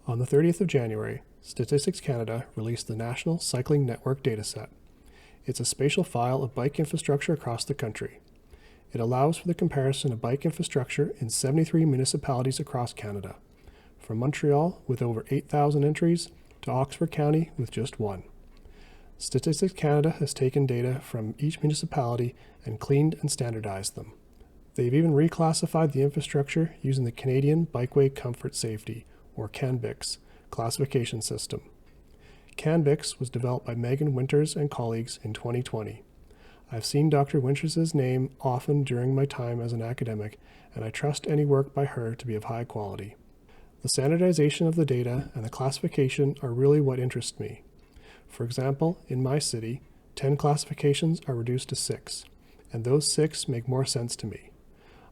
On the 30th of January, Statistics Canada released the National Cycling Network dataset. It's a spatial file of bike infrastructure across the country. It allows for the comparison of bike infrastructure in 73 municipalities across Canada, from Montreal with over 8,000 entries to Oxford County with just one. Statistics Canada has taken data from each municipality and cleaned and standardized them. They've even reclassified the infrastructure using the Canadian Bikeway Comfort Safety, or CANBIX, classification system. CANBIX was developed by Megan Winters and colleagues in 2020. I've seen Dr. Winters' name often during my time as an academic, and I trust any work by her to be of high quality. The standardization of the data and the classification are really what interest me. For example, in my city, 10 classifications are reduced to 6, and those 6 make more sense to me.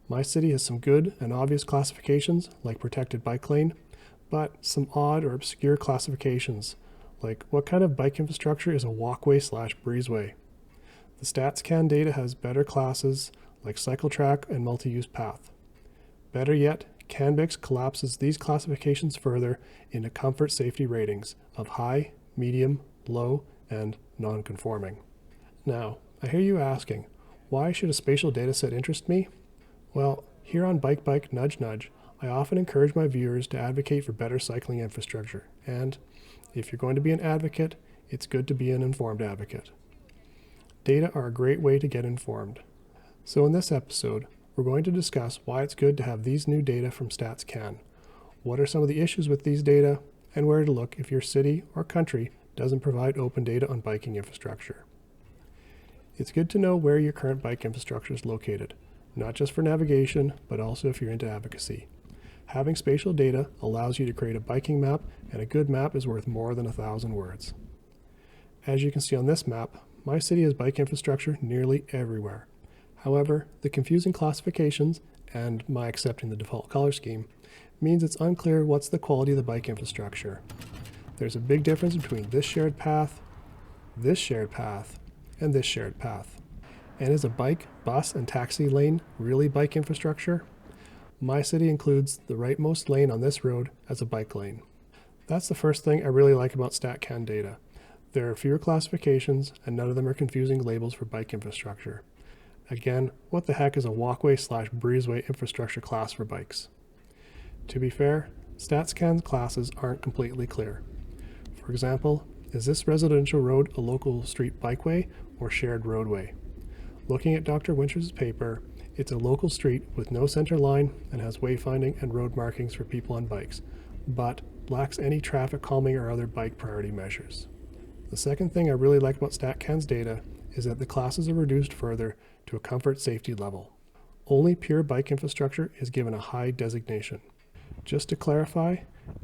My city has some good and obvious classifications, like protected bike lane, but some odd or obscure classifications, like what kind of bike infrastructure is a walkway/breezeway. The StatsCan data has better classes, like cycle track and multi-use path. Better yet, CANBIX collapses these classifications further into comfort safety ratings of high, medium, low, and non-conforming. Now, I hear you asking, why should a spatial dataset interest me? Well, here on Bike Nudge Nudge, I often encourage my viewers to advocate for better cycling infrastructure, and if you're going to be an advocate, it's good to be an informed advocate. Data are a great way to get informed. So in this episode, we're going to discuss why it's good to have these new data from StatsCan, what are some of the issues with these data, and where to look if your city or country doesn't provide open data on biking infrastructure. It's good to know where your current bike infrastructure is located, not just for navigation, but also if you're into advocacy. Having spatial data allows you to create a biking map, and a good map is worth more than 1,000 words. As you can see on this map, my city has bike infrastructure nearly everywhere. However, the confusing classifications, and my accepting the default color scheme, means it's unclear what's the quality of the bike infrastructure. There's a big difference between this shared path, and this shared path. And is a bike, bus, and taxi lane really bike infrastructure? My city includes the rightmost lane on this road as a bike lane. That's the first thing I really like about StatCan data. There are fewer classifications, and none of them are confusing labels for bike infrastructure. Again, what the heck is a walkway/breezeway infrastructure class for bikes? To be fair, StatsCan's classes aren't completely clear. For example, is this residential road a local street bikeway or shared roadway? Looking at Dr. Winters' paper, it's a local street with no center line and has wayfinding and road markings for people on bikes, but lacks any traffic calming or other bike priority measures. The second thing I really like about StatCan's data is that the classes are reduced further to a comfort safety level. Only pure bike infrastructure is given a high designation. Just to clarify,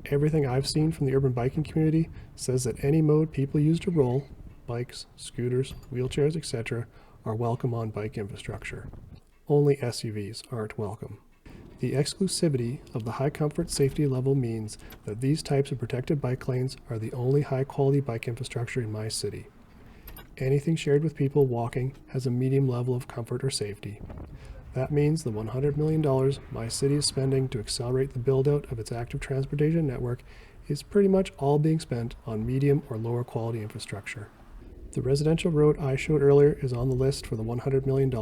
everything I've seen from the urban biking community says that any mode people use to roll, bikes, scooters, wheelchairs, etc., are welcome on bike infrastructure. Only SUVs aren't welcome. The exclusivity of the high comfort safety level means that these types of protected bike lanes are the only high quality bike infrastructure in my city. Anything shared with people walking has a medium level of comfort or safety. That means the $100 million my city is spending to accelerate the build-out of its active transportation network is pretty much all being spent on medium or lower quality infrastructure. The residential road I showed earlier is on the list for the $100 million,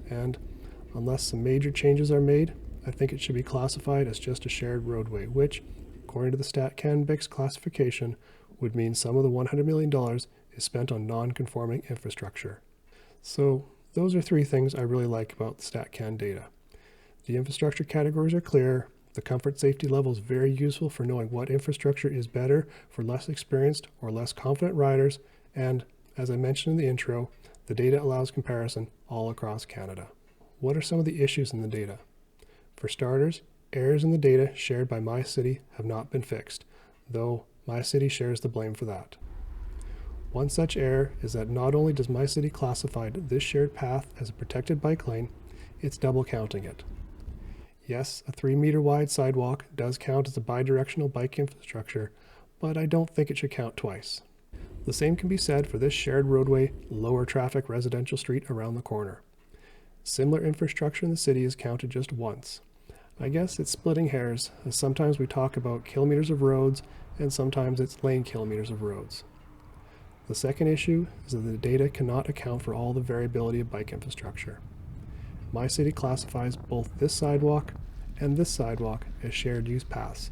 and unless some major changes are made, I think it should be classified as just a shared roadway, which, according to the StatCan BICS classification, would mean some of the $100 million is spent on non-conforming infrastructure. So those are three things I really like about the StatCan data. The infrastructure categories are clear, the comfort safety level is very useful for knowing what infrastructure is better for less experienced or less confident riders, and, as I mentioned in the intro, the data allows comparison all across Canada. What are some of the issues in the data? For starters, errors in the data shared by my city have not been fixed, though my city shares the blame for that. One such error is that not only does my city classify this shared path as a protected bike lane, it's double counting it. Yes, a 3-meter wide sidewalk does count as a bidirectional bike infrastructure, but I don't think it should count twice. The same can be said for this shared roadway, lower traffic residential street around the corner. Similar infrastructure in the city is counted just once. I guess it's splitting hairs, as sometimes we talk about kilometers of roads and sometimes it's lane kilometers of roads. The second issue is that the data cannot account for all the variability of bike infrastructure. My city classifies both this sidewalk and this sidewalk as shared use paths,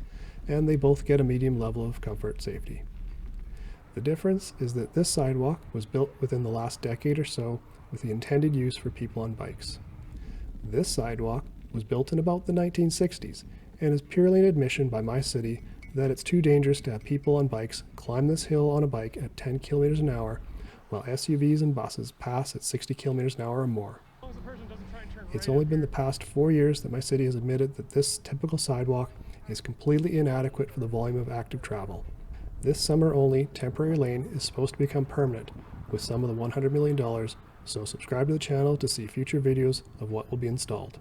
and they both get a medium level of comfort safety. The difference is that this sidewalk was built within the last decade or so with the intended use for people on bikes. This sidewalk was built in about the 1960s and is purely an admission by my city that it's too dangerous to have people on bikes climb this hill on a bike at 10 kilometers an hour while SUVs and buses pass at 60 kilometers an hour or more. It's only been the past 4 years that my city has admitted that this typical sidewalk is completely inadequate for the volume of active travel. This summer-only temporary lane is supposed to become permanent with some of the $100 million, so subscribe to the channel to see future videos of what will be installed.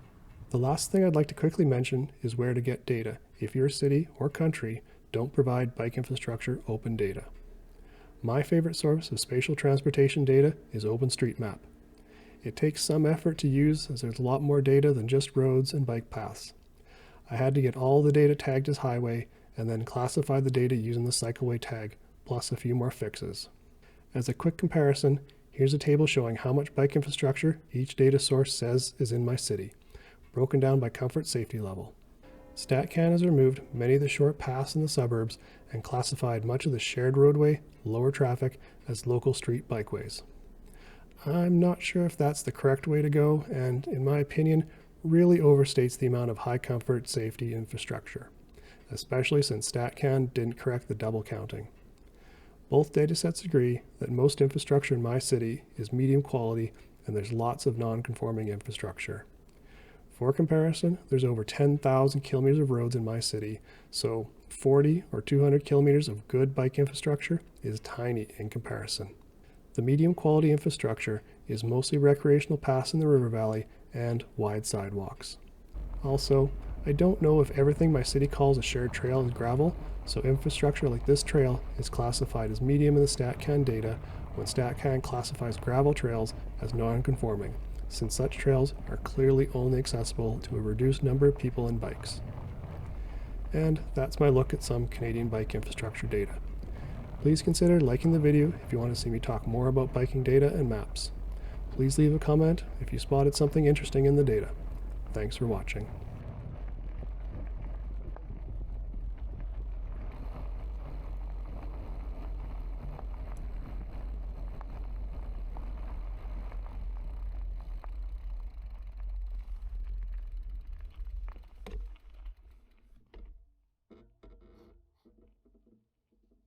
The last thing I'd like to quickly mention is where to get data if your city or country don't provide bike infrastructure open data. My favorite source of spatial transportation data is OpenStreetMap. It takes some effort to use as there's a lot more data than just roads and bike paths. I had to get all the data tagged as highway and then classify the data using the cycleway tag, plus a few more fixes. As a quick comparison, here's a table showing how much bike infrastructure each data source says is in my city, broken down by comfort safety level. StatCan has removed many of the short paths in the suburbs and classified much of the shared roadway, lower traffic, as local street bikeways. I'm not sure if that's the correct way to go, and in my opinion, really overstates the amount of high comfort safety infrastructure, especially since StatCan didn't correct the double counting. Both datasets agree that most infrastructure in my city is medium quality and there's lots of non-conforming infrastructure. For comparison, there's over 10,000 kilometers of roads in my city, so 40 or 200 kilometers of good bike infrastructure is tiny in comparison. The medium quality infrastructure is mostly recreational paths in the river valley and wide sidewalks. Also, I don't know if everything my city calls a shared trail is gravel, so infrastructure like this trail is classified as medium in the StatCan data when StatCan classifies gravel trails as non-conforming, since such trails are clearly only accessible to a reduced number of people and bikes. And that's my look at some Canadian bike infrastructure data. Please consider liking the video if you want to see me talk more about biking data and maps. Please leave a comment if you spotted something interesting in the data. Thanks for watching.